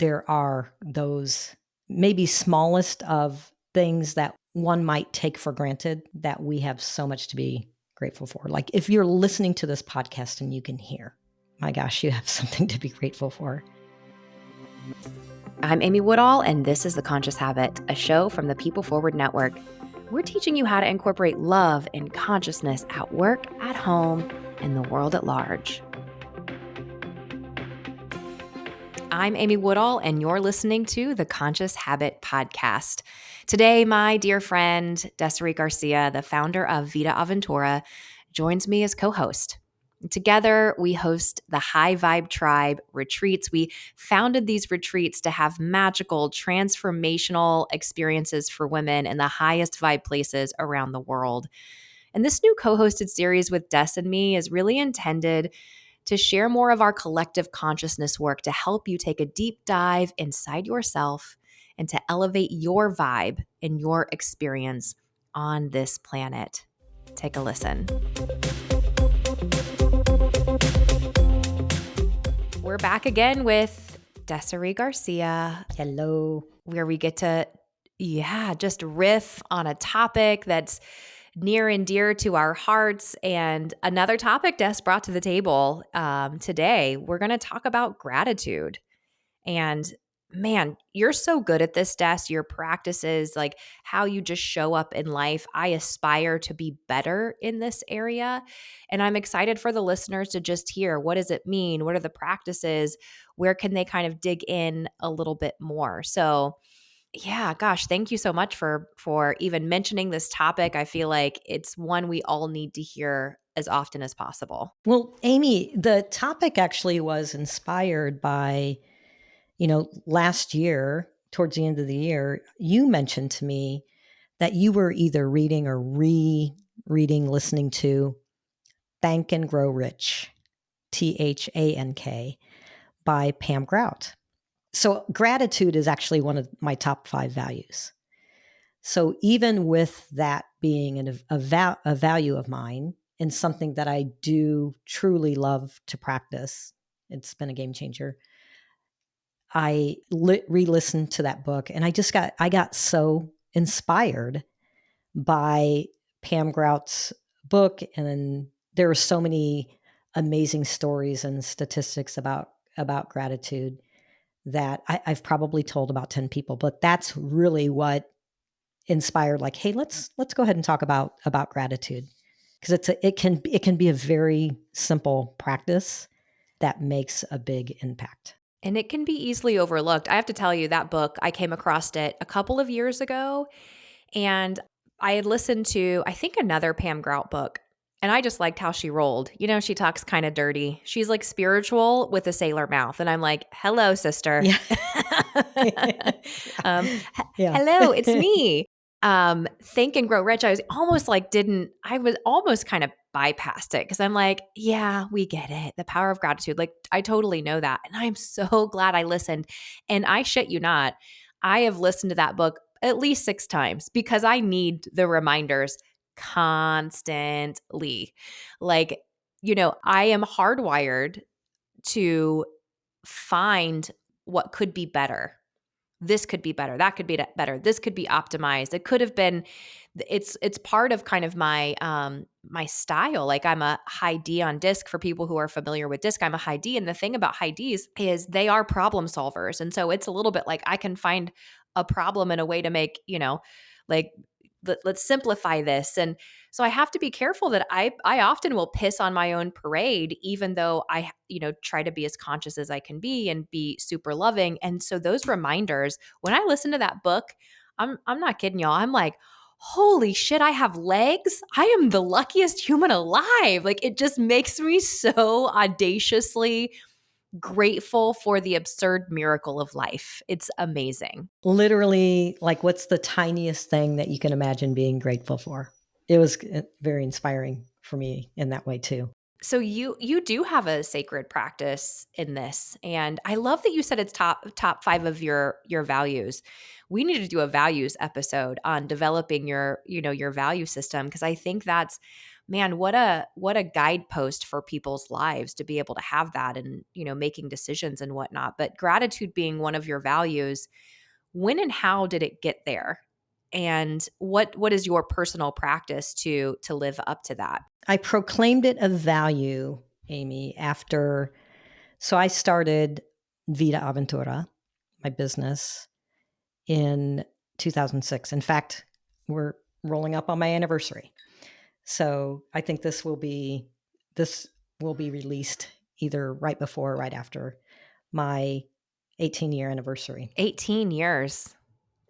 there are those maybe smallest of things that one might take for granted that we have so much to be grateful for. Like if you're listening to this podcast and you can hear, my gosh, you have something to be grateful for. I'm Amy Woodall, and this is The Conscious Habit, a show from the People Forward Network. We're teaching you how to incorporate love and consciousness at work, at home, and the world at large. I'm Amy Woodall, and you're listening to the Conscious Habit Podcast. Today, my dear friend, Deseri Garcia, the founder of Vida Aventura, joins me as co-host. Together, we host the High Vibe Tribe retreats. We founded these retreats to have magical, transformational experiences for women in the highest vibe places around the world. And this new co-hosted series with Des and me is really intended to share more of our collective consciousness work to help you take a deep dive inside yourself and to elevate your vibe and your experience on this planet. Take a listen. We're back again with Deseri Garcia. Hello. Where we get to, just riff on a topic that's near and dear to our hearts. And another topic Des brought to the table today, we're going to talk about gratitude. And man, you're so good at this, Des. Your practices, like how you just show up in life. I aspire to be better in this area. And I'm excited for the listeners to just hear, what does it mean? What are the practices? Where can they kind of dig in a little bit more? So yeah, gosh, thank you so much for even mentioning this topic. I feel like it's one we all need to hear as often as possible. Well, Amy, the topic actually was inspired by, last year, towards the end of the year, you mentioned to me that you were either reading or rereading, listening to Thank and Grow Rich, THANK, by Pam Grout. So gratitude is actually one of my top 5 values. So even with that being a value of mine and something that I do truly love to practice, it's been a game changer. I re-listened to that book and I got so inspired by Pam Grout's book. And then there are so many amazing stories and statistics about gratitude that I've probably told about 10 people, but that's really what inspired, like, hey, let's go ahead and talk about gratitude. Because it can be a very simple practice that makes a big impact. And it can be easily overlooked. I have to tell you, that book, I came across it a couple of years ago, and I had listened to, I think, another Pam Grout book, and I just liked how she rolled. She talks kind of dirty. She's like spiritual with a sailor mouth. And I'm like, hello, sister. Yeah. Hello, it's me. Think and Grow Rich. I was almost kind of bypassed it because I'm like, yeah, we get it. The power of gratitude. Like, I totally know that. And I'm so glad I listened. And I shit you not, I have listened to that book at least 6 times because I need the reminders constantly. Like, I am hardwired to find what could be better. This could be better. That could be better. This could be optimized. It could have been. It's part of kind of my my style. Like, I'm a high D on DISC. For people who are familiar with DISC, I'm a high D. And the thing about high Ds is they are problem solvers. And so it's a little bit like I can find a problem in a way to make, like, let's simplify this. And so I have to be careful that I often will piss on my own parade, even though I, try to be as conscious as I can be and be super loving. And so those reminders, when I listen to that book, I'm not kidding y'all. I'm like, holy shit, I have legs. I am the luckiest human alive. Like, it just makes me so audaciously grateful for the absurd miracle of life. It's amazing. Literally, like, what's the tiniest thing that you can imagine being grateful for? It was very inspiring for me in that way too. So you do have a sacred practice in this, and I love that you said it's top 5 of your values. We need to do a values episode on developing your value system, because I think that's man, what a guidepost for people's lives to be able to have that and, making decisions and whatnot. But gratitude being one of your values, when and how did it get there? And what is your personal practice to live up to that? I proclaimed it a value, Amy, so I started Vida Aventura, my business, in 2006. In fact, we're rolling up on my anniversary. So I think this will be released either right before or right after my 18-year anniversary. 18 years.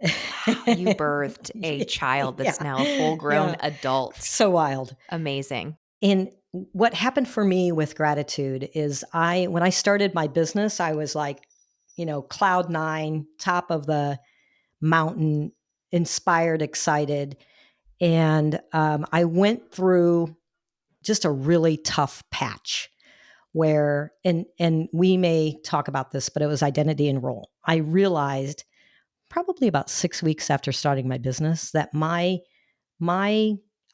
You birthed a child that's now a full-grown adult. So wild. Amazing. And what happened for me with gratitude is when I started my business, I was like, cloud nine, top of the mountain, inspired, excited. And I went through just a really tough patch where, and we may talk about this, but it was identity and role. I realized probably about 6 weeks after starting my business that my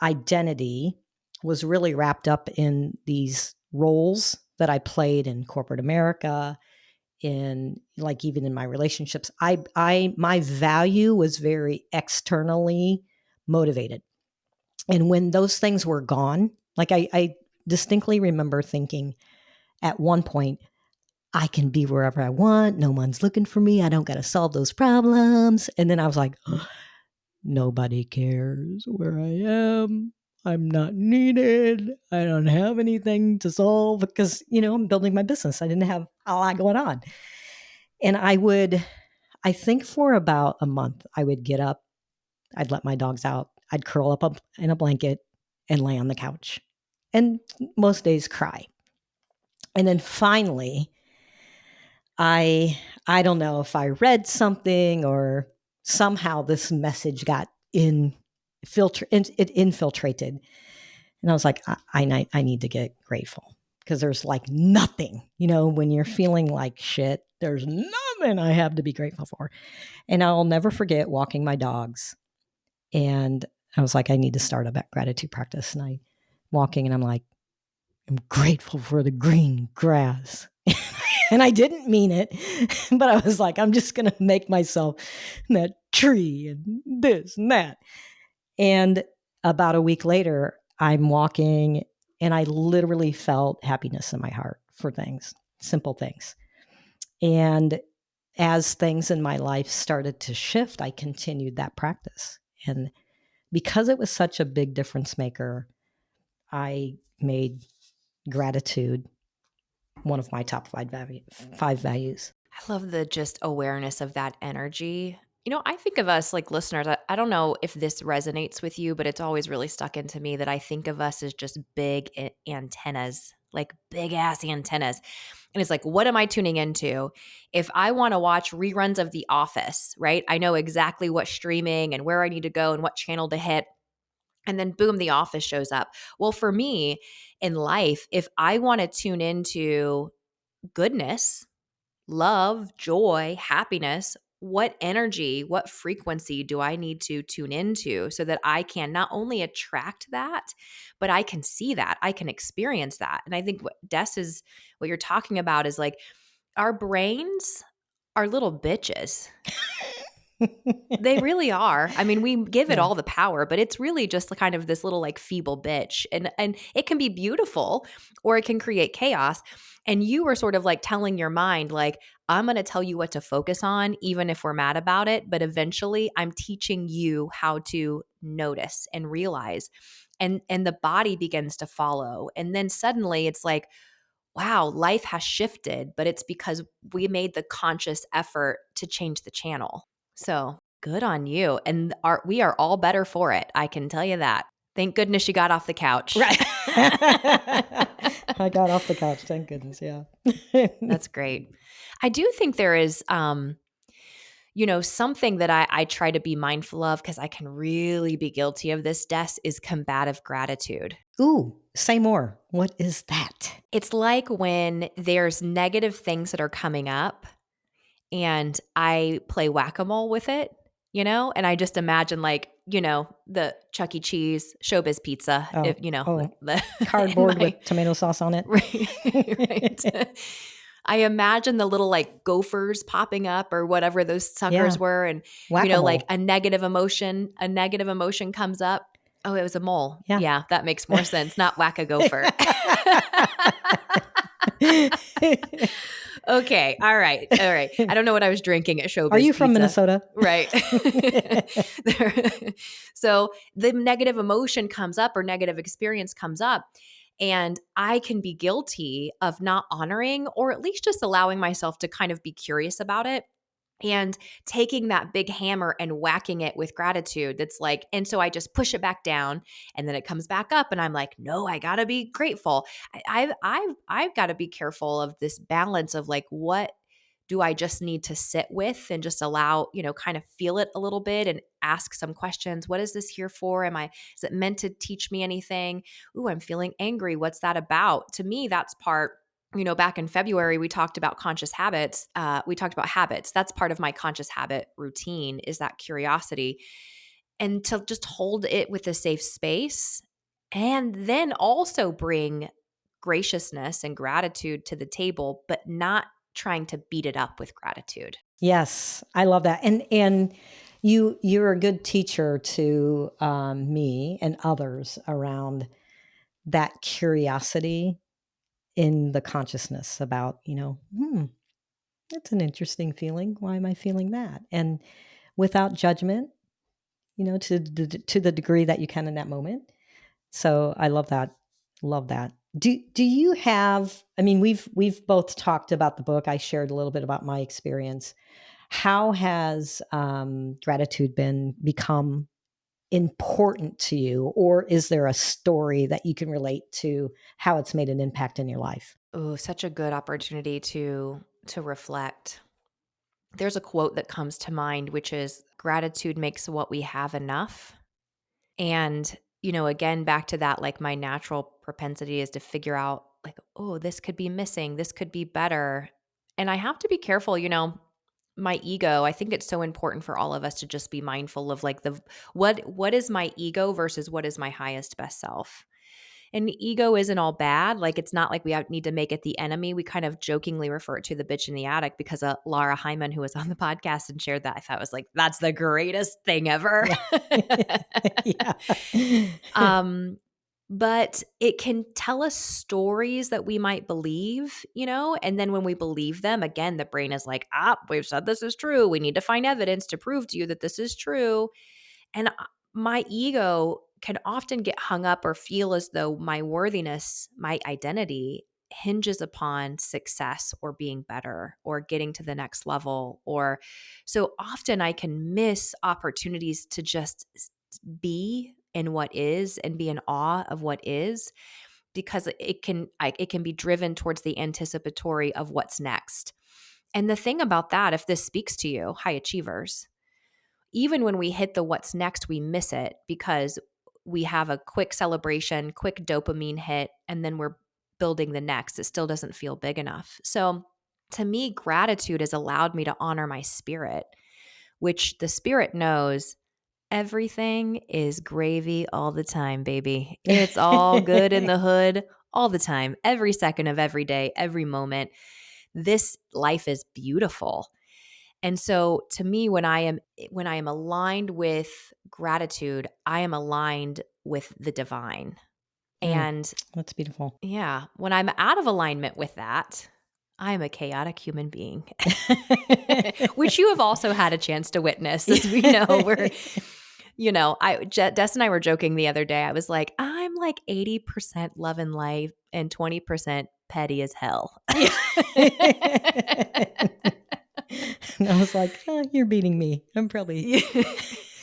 identity was really wrapped up in these roles that I played in corporate America, in like even in my relationships. My value was very externally motivated. And when those things were gone, like I distinctly remember thinking at one point, I can be wherever I want. No one's looking for me. I don't got to solve those problems. And then I was like, nobody cares where I am. I'm not needed. I don't have anything to solve because, I'm building my business. I didn't have a lot going on. And I think for about a month, I would get up, I'd let my dogs out, I'd curl up in a blanket and lay on the couch. And most days cry. And then finally, I don't know if I read something or somehow this message got it infiltrated. And I was like, I need to get grateful because there's like nothing, when you're feeling like shit, there's nothing I have to be grateful for. And I'll never forget walking my dogs. And I was like, I need to start a gratitude practice. And I walking and I'm like, I'm grateful for the green grass. And I didn't mean it, but I was like, I'm just going to make myself that tree and this and that. And about a week later, I'm walking and I literally felt happiness in my heart for things, simple things. And as things in my life started to shift, I continued that practice. And because it was such a big difference maker, I made gratitude one of my top five values. I love the just awareness of that energy. I think of us like listeners. I don't know if this resonates with you, but it's always really stuck into me that I think of us as just big antennas, like big ass antennas. And it's like, what am I tuning into? If I want to watch reruns of The Office, right? I know exactly what streaming and where I need to go and what channel to hit. And then boom, The Office shows up. Well, for me in life, if I want to tune into goodness, love, joy, happiness, what energy, what frequency do I need to tune into so that I can not only attract that, but I can see that, I can experience that. And I think what you're talking about is like our brains are little bitches. They really are. I mean, we give it all the power, but it's really just kind of this little like feeble bitch. And it can be beautiful or it can create chaos. And you were sort of like telling your mind, like, I'm going to tell you what to focus on, even if we're mad about it. But eventually I'm teaching you how to notice and realize. And the body begins to follow. And then suddenly it's like, wow, life has shifted, but it's because we made the conscious effort to change the channel. So good on you. And we are all better for it. I can tell you that. Thank goodness you got off the couch. Right. I got off the couch. Thank goodness. Yeah. That's great. I do think there is, something that I try to be mindful of because I can really be guilty of this, Des, is combative gratitude. Ooh, say more. What is that? It's like when there's negative things that are coming up and I play whack-a-mole with it, and I just imagine like, the Chuck E. Cheese Showbiz pizza, Oh, if the in cardboard my with tomato sauce on it. right, right. I imagine the little like gophers popping up or whatever those suckers Yeah. were, and like Whack-a-mole. a negative emotion comes up. Oh, it was a mole. Yeah. Yeah, that makes more sense. Not whack a gopher. Okay. All right. I don't know what I was drinking at Showbiz Are you Pizza. from Minnesota? Right. So the negative emotion comes up or negative experience comes up. And I can be guilty of not honoring or at least just allowing myself to kind of be curious about it and taking that big hammer and whacking it with gratitude. That's like, and so I just push it back down and then it comes back up and I'm like, no, I gotta be grateful. I've got to be careful of this balance of like, what do I just need to sit with and just allow, kind of feel it a little bit and ask some questions. What is this here for? Is it meant to teach me anything? Ooh, I'm feeling angry. What's that about? To me, that's part, back in February, we talked about conscious habits. We talked about habits. That's part of my conscious habit routine is that curiosity and to just hold it with a safe space and then also bring graciousness and gratitude to the table, but not trying to beat it up with gratitude. Yes, I love that. And you're a good teacher to me and others around that curiosity in the consciousness about, that's an interesting feeling. Why am I feeling that? And without judgment, to the degree that you can in that moment. So I love that. Love that. Do you have, I mean, we've both talked about the book. I shared a little bit about my experience. How has gratitude become important to you, or is there a story that you can relate to how it's made an impact in your life? Oh, such a good opportunity to reflect. There's a quote that comes to mind, which is gratitude makes what we have enough. And, again, back to that, like my natural propensity is to figure out, like, oh, this could be missing, this could be better. And I have to be careful, my ego. I think it's so important for all of us to just be mindful of like what is my ego versus what is my highest best self. And ego isn't all bad. Like, it's not like need to make it the enemy. We kind of jokingly refer to the bitch in the attic because Laura Hyman, who was on the podcast and shared that, I thought was like, that's the greatest thing ever. Yeah. Yeah. But it can tell us stories that we might believe, and then when we believe them, again, the brain is like, we've said this is true. We need to find evidence to prove to you that this is true. And my ego can often get hung up or feel as though my worthiness, my identity hinges upon success or being better or getting to the next level. Or so often I can miss opportunities to just be in what is and be in awe of what is because it can be driven towards the anticipatory of what's next. And the thing about that, if this speaks to you, high achievers, even when we hit the what's next, we miss it because we have a quick celebration, quick dopamine hit, and then we're building the next. It still doesn't feel big enough. So to me, gratitude has allowed me to honor my spirit, which the spirit knows everything is gravy all the time, baby. It's all good in the hood all the time, every second of every day, every moment. This life is beautiful. And so to me, when I am aligned with gratitude, I am aligned with the divine. And That's beautiful. yeah, when I'm out of alignment with that, I am a chaotic human being, which you have also had a chance to witness, as we know. Des and I were joking the other day. I was like, I'm like 80% love and life and 20% petty as hell. Yeah. And I was like, you're beating me. I'm probably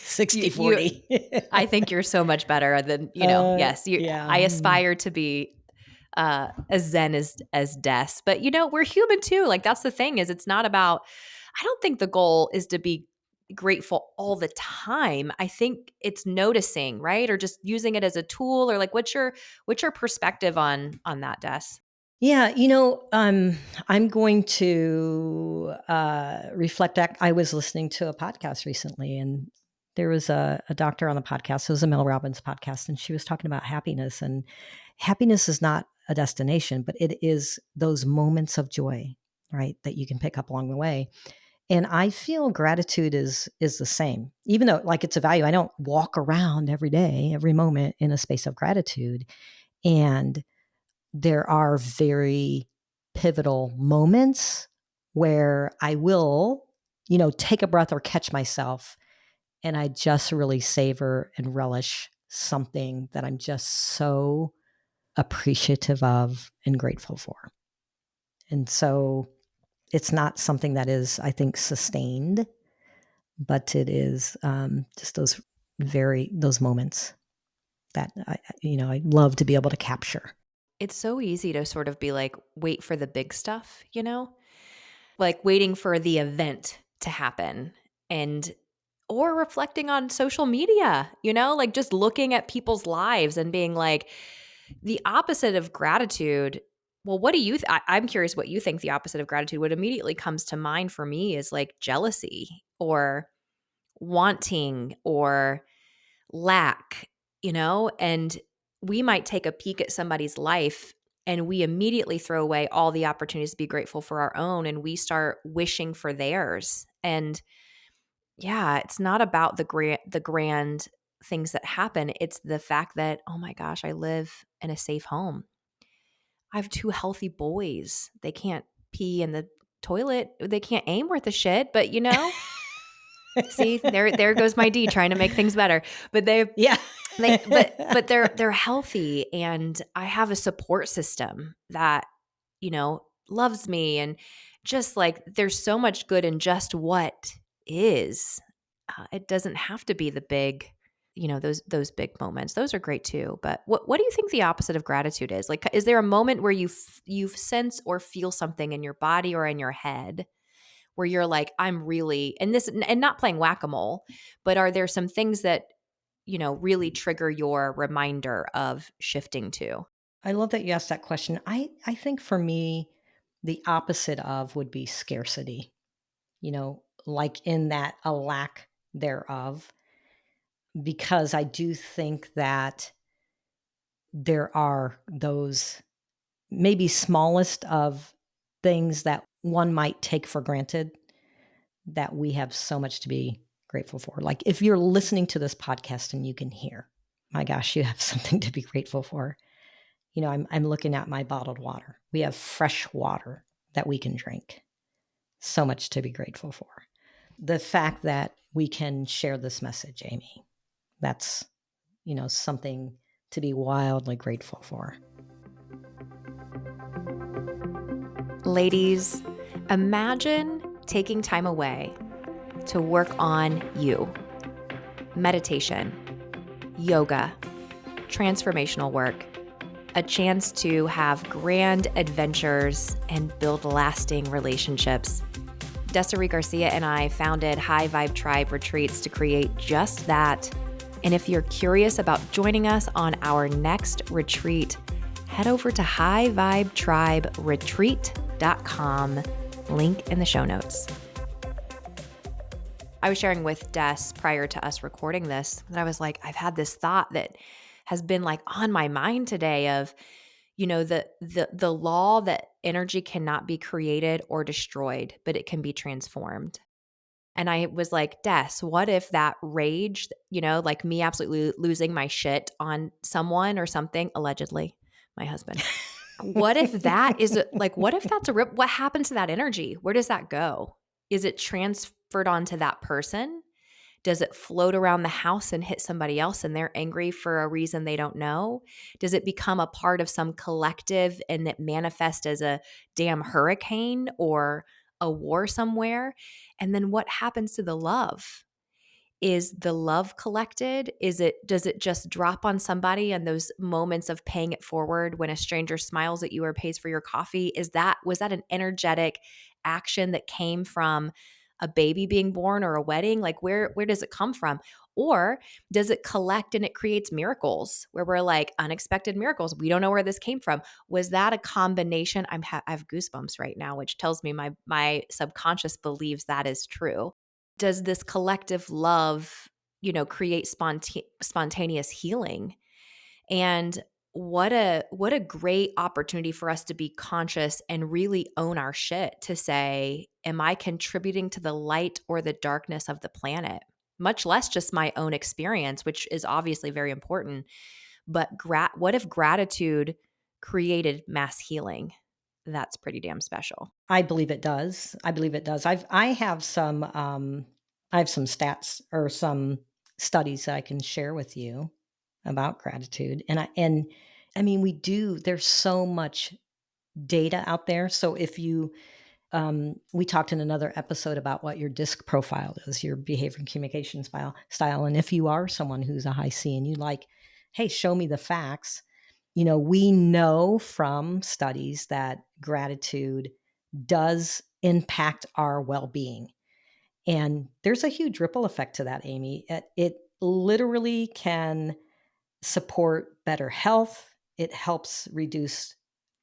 60, 40. I think you're so much better than, yes, Yeah. I aspire to be as zen as Des, but we're human too. Like, that's the thing is it's not about, I don't think the goal is to be grateful all the time. I think it's noticing, right? Or just using it as a tool, or like, what's your perspective on that, Des? Yeah, I'm going to reflect back. I was listening to a podcast recently, and There was a doctor on the podcast. It was a Mel Robbins podcast, and she was talking about happiness. And happiness is not a destination, but it is those moments of joy, right, that you can pick up along the way. And I feel gratitude is the same. Even though like it's a value, I don't walk around every day, every moment in a space of gratitude. And there are very pivotal moments where I will, take a breath or catch myself, and I just really savor and relish something that I'm just so appreciative of and grateful for. And so it's not something that is, I think, sustained, but it is just those moments that I love to be able to capture. It's so easy to sort of be like, wait for the big stuff, like waiting for the event to happen and or reflecting on social media, like just looking at people's lives and being like the opposite of gratitude. Well, what do you I'm curious what you think the opposite of gratitude. What immediately comes to mind for me is like jealousy or wanting or lack, and we might take a peek at somebody's life and we immediately throw away all the opportunities to be grateful for our own and we start wishing for theirs. And yeah, it's not about the grand things that happen. It's the fact that, oh my gosh, I live in a safe home. I have two healthy boys. They can't pee in the toilet. They can't aim worth a shit, but see, there goes my D trying to make things better. But Yeah. they're healthy and I have a support system that, loves me and just like there's so much good in just what is. It doesn't have to be the big, those big moments. Those are great too. But what do you think the opposite of gratitude is? Like, is there a moment where you sense or feel something in your body or in your head where you're like, I'm really, and not playing whack-a-mole, but are there some things that, really trigger your reminder of shifting to? I love that you asked that question. I think for me, the opposite of would be scarcity, like in that a lack thereof, because I do think that there are those maybe smallest of things that one might take for granted that we have so much to be grateful for. Like if you're listening to this podcast and you can hear, my gosh, you have something to be grateful for. I'm looking at my bottled water. We have fresh water that we can drink. So much to be grateful for. The fact that we can share this message, Amy, that's, something to be wildly grateful for. Ladies, imagine taking time away to work on you. Meditation, yoga, transformational work, a chance to have grand adventures and build lasting relationships. Deseri Garcia and I founded High Vibe Tribe Retreats to create just that. And if you're curious about joining us on our next retreat, head over to highvibetriberetreat.com, link in the show notes. I was sharing with Des prior to us recording this that I was like, I've had this thought that has been like on my mind today of, the law that energy cannot be created or destroyed, but it can be transformed. And I was like, Des, what if that rage, like me absolutely losing my shit on someone or something, allegedly, my husband. What if that is like, what if that's what happens to that energy? Where does that go? Is it transferred onto that person? Does it float around the house and hit somebody else and they're angry for a reason they don't know? Does it become a part of some collective and it manifests as a damn hurricane or a war somewhere? And then what happens to the love? Is the love collected? Does it just drop on somebody and those moments of paying it forward when a stranger smiles at you or pays for your coffee? Was that an energetic action that came from a baby being born or a wedding? Like where does it come from? Or does it collect and it creates miracles where we're like unexpected miracles? We don't know where this came from. Was that a combination? I have goosebumps right now, which tells me my subconscious believes that is true. Does this collective love, create spontaneous healing. And what a great opportunity for us to be conscious and really own our shit, to say, am I contributing to the light or the darkness of the planet? Much less just my own experience, which is obviously very important. But what if gratitude created mass healing? That's pretty damn special. I believe it does. I believe it does. I have some stats or some studies that I can share with you about gratitude. I mean, there's so much data out there. So if you we talked in another episode about what your disc profile is, your behavior and communication style. And if you are someone who's a high C and you like, hey, show me the facts, we know from studies that gratitude does impact our well-being. And there's a huge ripple effect to that, Amy. It literally can support better health. It helps reduce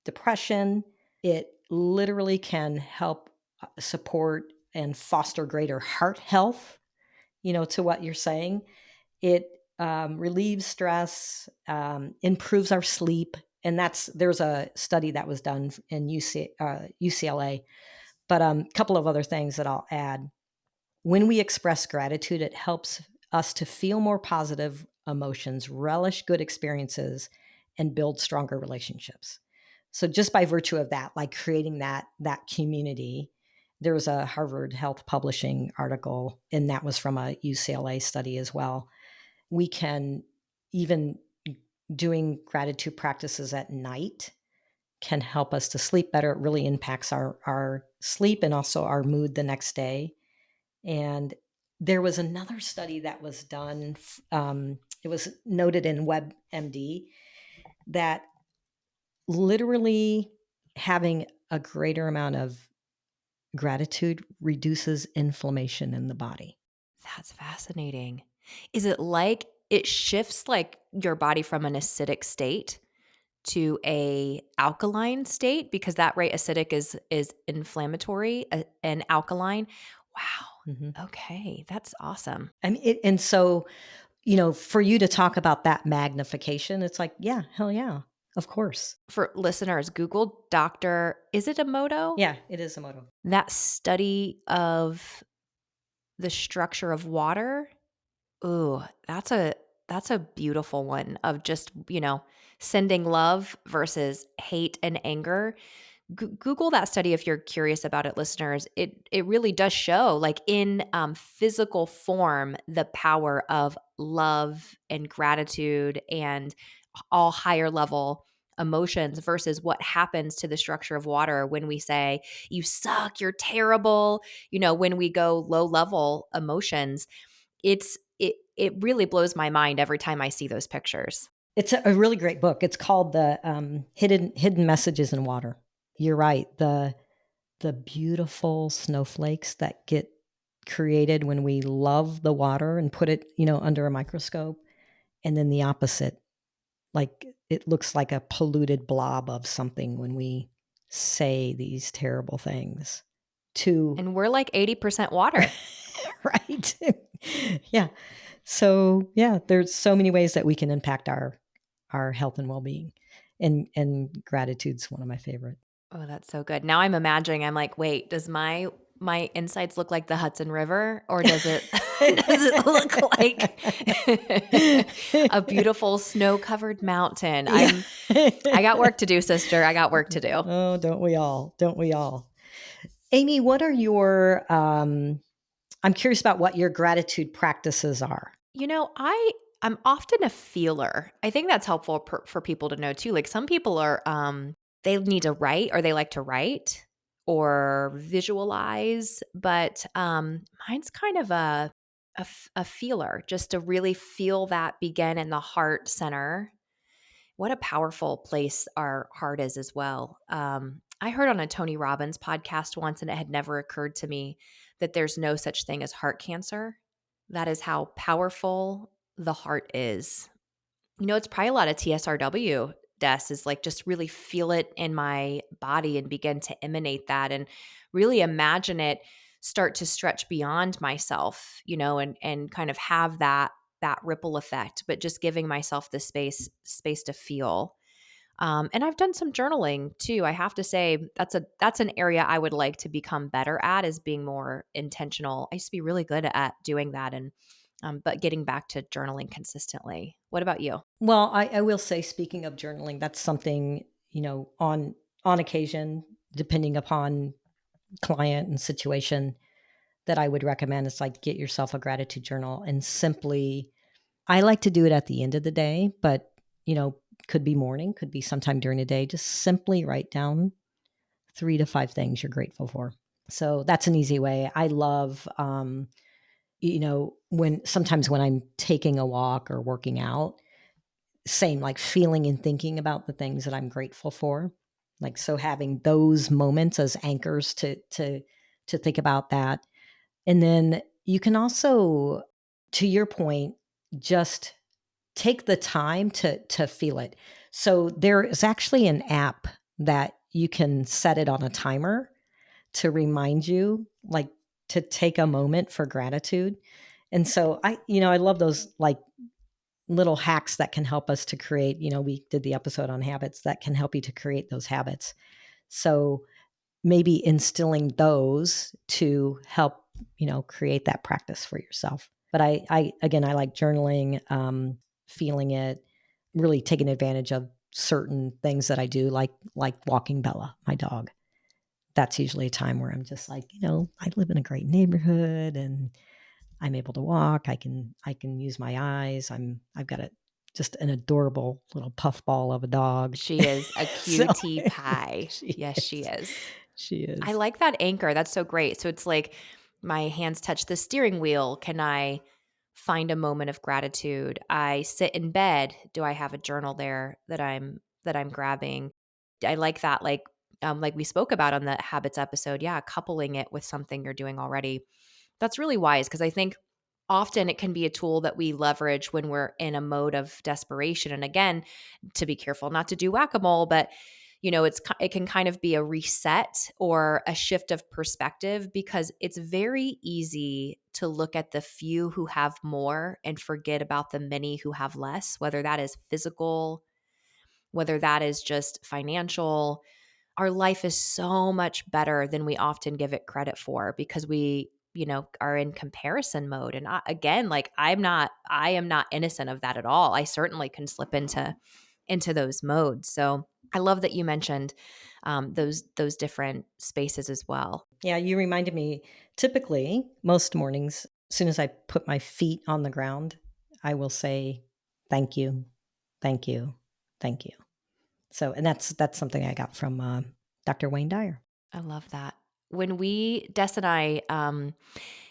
depression. It literally can help support and foster greater heart health, to what you're saying. It relieves stress, improves our sleep. And there's a study that was done in UCLA, but a couple of other things that I'll add. When we express gratitude, it helps us to feel more positive emotions, relish good experiences, and build stronger relationships. So just by virtue of that, like creating that community, there was a Harvard Health Publishing article, and that was from a UCLA study as well. We can even doing gratitude practices at night can help us to sleep better. It really impacts our sleep and also our mood the next day. And there was another study that was done. It was noted in WebMD that literally having a greater amount of gratitude reduces inflammation in the body. That's fascinating. Is it like it shifts like your body from an acidic state to a alkaline state, because that right, acidic is inflammatory, and alkaline? Hmm. Wow. Okay, that's awesome. And so, for you to talk about that magnification, it's like, yeah, hell yeah, of course. For listeners, Google Dr. Is it Emoto? Yeah, it is a motto. That study of the structure of water. Ooh, that's a beautiful one, of just, sending love versus hate and anger. Google that study if you're curious about it, listeners. It really does show, like, in physical form, the power of love and gratitude and all higher level emotions versus what happens to the structure of water when we say, you suck, you're terrible. When we go low level emotions, it really blows my mind every time I see those pictures. It's a really great book. It's called the Hidden Messages in Water. You're right. The beautiful snowflakes that get created when we love the water and put it, under a microscope, and then the opposite, like it looks like a polluted blob of something when we say these terrible things to And we're like 80% water. right. Yeah. So, yeah, there's so many ways that we can impact our health and well-being. And gratitude's one of my favorite. Oh, that's so good. Now I'm imagining, I'm like, "Wait, does my insides look like the Hudson River, or does it does it look like a beautiful snow-covered mountain?" Yeah. I got work to do, sister. I got work to do. Oh, don't we all? Don't we all? Amy, what are I'm curious about what your gratitude practices are. I'm often a feeler. I think that's helpful for people to know too. Like, some people are, they need to write, or they like to write or visualize, but mine's kind of a feeler, just to really feel that begin in the heart center. What a powerful place our heart is as well. I heard on a Tony Robbins podcast once, and it had never occurred to me that there's no such thing as heart cancer. That is how powerful the heart is. It's probably a lot of TSRW, Des, is like, just really feel it in my body and begin to emanate that, and really imagine it start to stretch beyond myself, and kind of have that ripple effect, but just giving myself the space to feel. And I've done some journaling too. I have to say that's an area I would like to become better at, is being more intentional. I used to be really good at doing that, and but getting back to journaling consistently. What about you? Well, I will say, speaking of journaling, that's something, on occasion, depending upon client and situation, that I would recommend. It's like, get yourself a gratitude journal and simply, I like to do it at the end of the day, but could be morning, could be sometime during the day. Just simply write down 3 to 5 things you're grateful for. So that's an easy way. I love, when sometimes when I'm taking a walk or working out, same, like feeling and thinking about the things that I'm grateful for. Like, so having those moments as anchors to think about that. And then you can also, to your point, just take the time to feel it. So there is actually an app that you can set it on a timer to remind you, like, to take a moment for gratitude. And so I love those, like, little hacks that can help us to create, we did the episode on habits that can help you to create those habits. So maybe instilling those to help, create that practice for yourself. But again, I like journaling, feeling it, really taking advantage of certain things that I do, like walking Bella, my dog. That's usually a time where I'm just like, I live in a great neighborhood and I'm able to walk. I can use my eyes. I've got just an adorable little puffball of a dog. She is a So cutie pie. she Yes, she is. is. She I is. like that anchor. That's so great. So it's like my hands touch the steering wheel. Can I find a moment of gratitude? I sit in bed. Do I have a journal there that I'm grabbing? I like that. Like we spoke about on the habits episode. Yeah, coupling it with something you're doing already. That's really wise, because I think often it can be a tool that we leverage when we're in a mode of desperation. And again, to be careful not to do whack-a-mole, but it can kind of be a reset or a shift of perspective, because it's very easy to look at the few who have more and forget about the many who have less, whether that is physical, whether that is just financial. Our life is so much better than we often give it credit for, because we are in comparison mode. And again, like, I am not innocent of that at all. I certainly can slip into those modes. So I love that you mentioned those different spaces as well. Yeah, you reminded me. Typically, most mornings, as soon as I put my feet on the ground, I will say, "Thank you, thank you, thank you." So, and that's something I got from Dr. Wayne Dyer. I love that. When Des and I,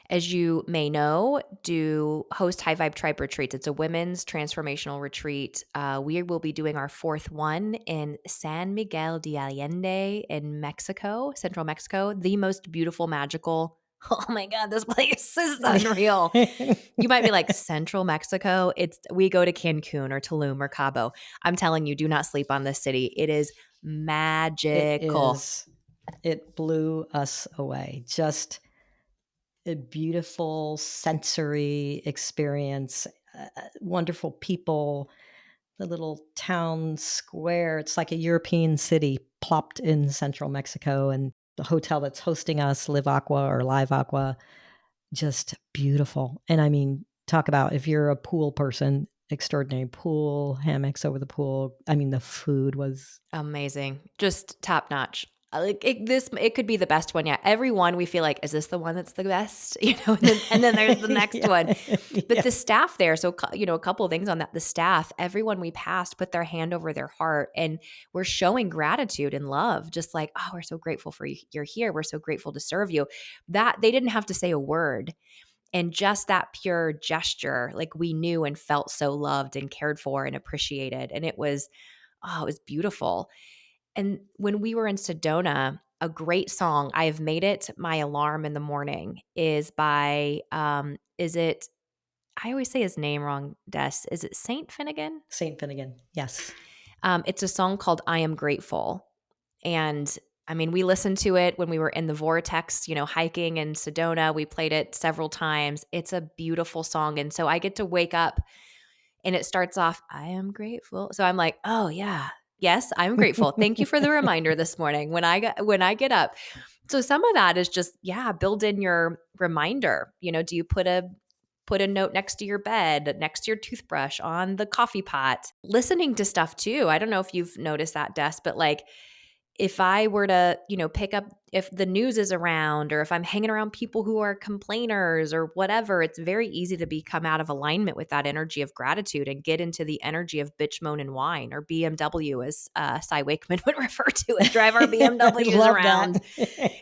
as you may know, do host High Vibe Tribe retreats. It's a women's transformational retreat. We will be doing our fourth one in San Miguel de Allende in Mexico, central Mexico. The most beautiful, magical. Oh my God, this place is unreal. You might be like, Central Mexico. We go to Cancun or Tulum or Cabo. I'm telling you, do not sleep on this city. It is It magical. is. It blew us away. Just a beautiful sensory experience, wonderful people, the little town square. It's like a European city plopped in central Mexico, and the hotel that's hosting us, Live Aqua or Live Aqua, just beautiful. And I mean, talk about, if you're a pool person, extraordinary pool, hammocks over the pool. I mean, the food was Amazing. Just top notch. Like, it could be the best one yet. Every one we feel like, is this the one that's the best? And then there's the next one. yeah, But yeah. the staff there, so a couple of things on that. The staff, everyone we passed put their hand over their heart and we're showing gratitude and love, just like, oh, we're so grateful for you. You're here. We're so grateful to serve you. That they didn't have to say a word. And just that pure gesture, like, we knew and felt so loved and cared for and appreciated. And it was beautiful. And when we were in Sedona, a great song, I have made it my alarm in the morning, is by, is it, I always say his name wrong, Des. Is it Saint Finnegan? St. Finnegan. Yes. It's a song called I Am Grateful. And I mean, we listened to it when we were in the vortex, hiking in Sedona. We played it several times. It's a beautiful song. And so I get to wake up and it starts off, I am grateful. So I'm like, oh yeah, yes, I'm grateful. Thank you for the reminder this morning when I get up. So some of that is just, yeah, build in your reminder. Do you put a note next to your bed, next to your toothbrush, on the coffee pot? Listening to stuff too. I don't know if you've noticed that, Des, but like if I were to, pick up if the news is around or if I'm hanging around people who are complainers or whatever, it's very easy to become out of alignment with that energy of gratitude and get into the energy of bitch, moan, and whine, or BMW, as Cy Wakeman would refer to it. Drive our I BMWs love that. around.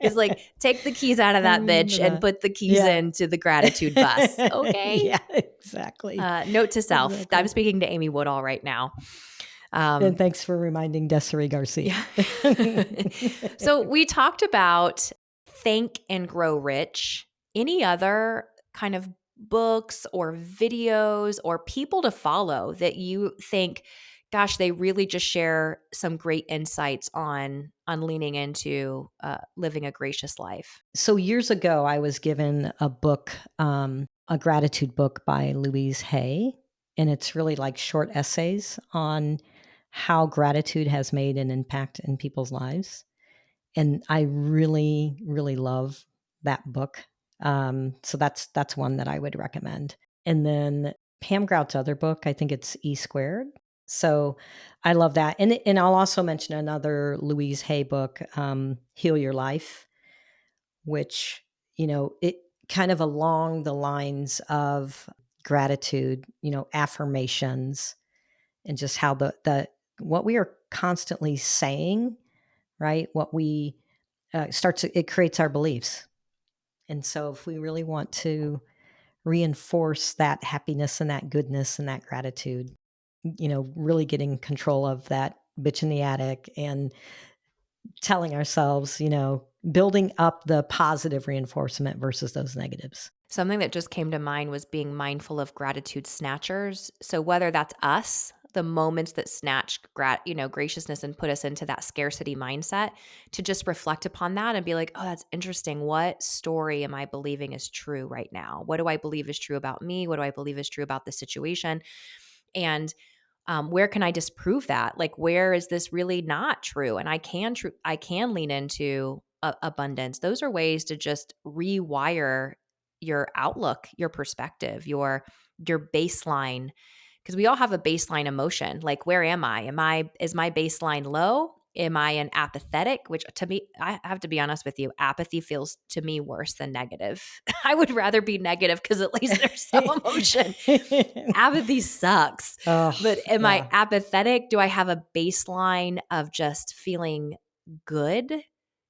Is like, take the keys out of I that remember bitch and that. put the keys Yeah. into the gratitude bus. Okay. Yeah, exactly. Note to self. I'm Exactly. speaking to Amy Woodall right now. And thanks for reminding Desiree Garcia. Yeah. So we talked about Think and Grow Rich. Any other kind of books or videos or people to follow that you think, gosh, they really just share some great insights on leaning into living a gracious life? So years ago, I was given a book, a gratitude book by Louise Hay, and it's really like short essays on how gratitude has made an impact in people's lives. And I really, really love that book. So that's one that I would recommend. And then Pam Grout's other book, I think it's E Squared. So I love that. And I'll also mention another Louise Hay book, Heal Your Life, which, it kind of along the lines of gratitude, affirmations, and just how the what we are constantly saying, right? What we it creates our beliefs. And so if we really want to reinforce that happiness and that goodness and that gratitude, really getting control of that bitch in the attic and telling ourselves, building up the positive reinforcement versus those negatives. Something that just came to mind was being mindful of gratitude snatchers. So whether that's us, the moments that snatch graciousness and put us into that scarcity mindset, to just reflect upon that and be like, oh, that's interesting. What story am I believing is true right now? What do I believe is true about me? What do I believe is true about the situation? And where can I disprove that? Like, where is this really not true? And I can lean into abundance. Those are ways to just rewire your outlook, your perspective, your baseline, because we all have a baseline emotion. Like, where am I? Is my baseline low? Am I an apathetic? Which, to me, I have to be honest with you, apathy feels to me worse than negative. I would rather be negative because at least there's some emotion. Apathy sucks. Oh, But am I yeah. apathetic? Do I have a baseline of just feeling good?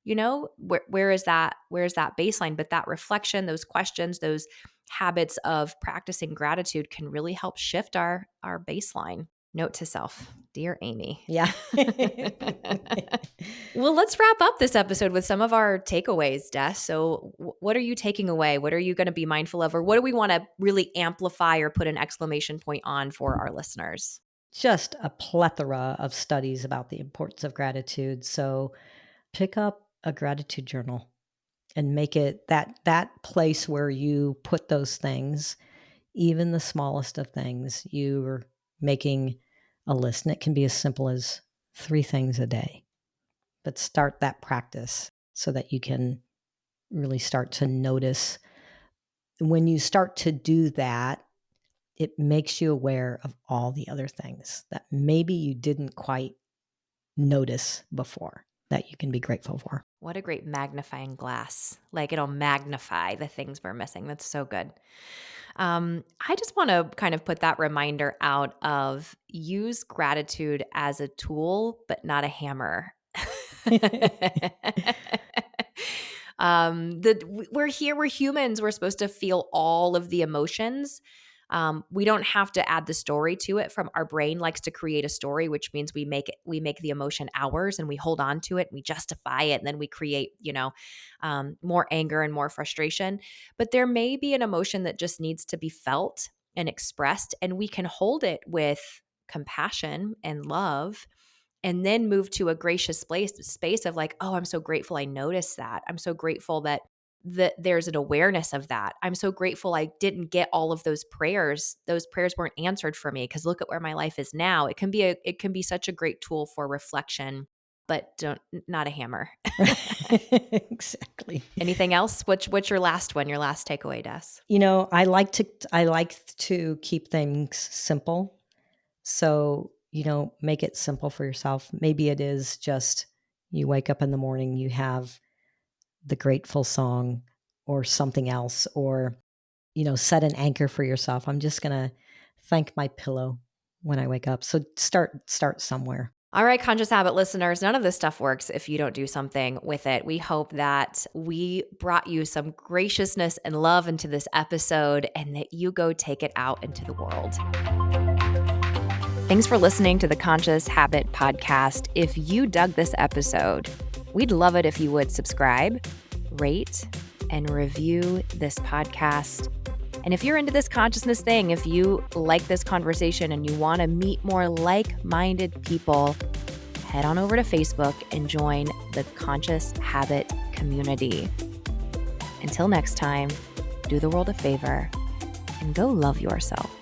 Where is that? Where is that baseline? But that reflection, those questions, those habits of practicing gratitude can really help shift our baseline. Note to self, dear Amy. Yeah. Well, let's wrap up this episode with some of our takeaways, Des. So, what are you taking away? What are you going to be mindful of? Or what do we want to really amplify or put an exclamation point on for our listeners? Just a plethora of studies about the importance of gratitude. So pick up a gratitude journal and make it that place where you put those things, even the smallest of things. You're making a list, and it can be as simple as 3 things a day. But start that practice so that you can really start to notice. When you start to do that, it makes you aware of all the other things that maybe you didn't quite notice before that you can be grateful for. What a great magnifying glass. Like, it'll magnify the things we're missing. That's so good. I just want to kind of put that reminder out of use gratitude as a tool, but not a hammer. We're here, we're humans, we're supposed to feel all of the emotions. We don't have to add the story to it. From our brain likes to create a story, which means we make the emotion ours and we hold on to it and we justify it, and then we create more anger and more frustration. But there may be an emotion that just needs to be felt and expressed, and we can hold it with compassion and love and then move to a gracious space of like, oh, I'm so grateful I noticed that. I'm so grateful that there's an awareness of that. I'm so grateful I didn't get all of those prayers. Those prayers weren't answered for me because look at where my life is now. It can be such a great tool for reflection, but not a hammer. Exactly. Anything else? What's your last one? Your last takeaway, Des? I like to keep things simple. So, make it simple for yourself. Maybe it is just you wake up in the morning, you have the grateful song or something else, or, set an anchor for yourself. I'm just going to thank my pillow when I wake up. So start somewhere. All right, Conscious Habit listeners, none of this stuff works if you don't do something with it. We hope that we brought you some graciousness and love into this episode and that you go take it out into the world. Thanks for listening to the Conscious Habit podcast. If you dug this episode, we'd love it if you would subscribe, rate, and review this podcast. And if you're into this consciousness thing, if you like this conversation and you want to meet more like-minded people, head on over to Facebook and join the Conscious Habit community. Until next time, do the world a favor and go love yourself.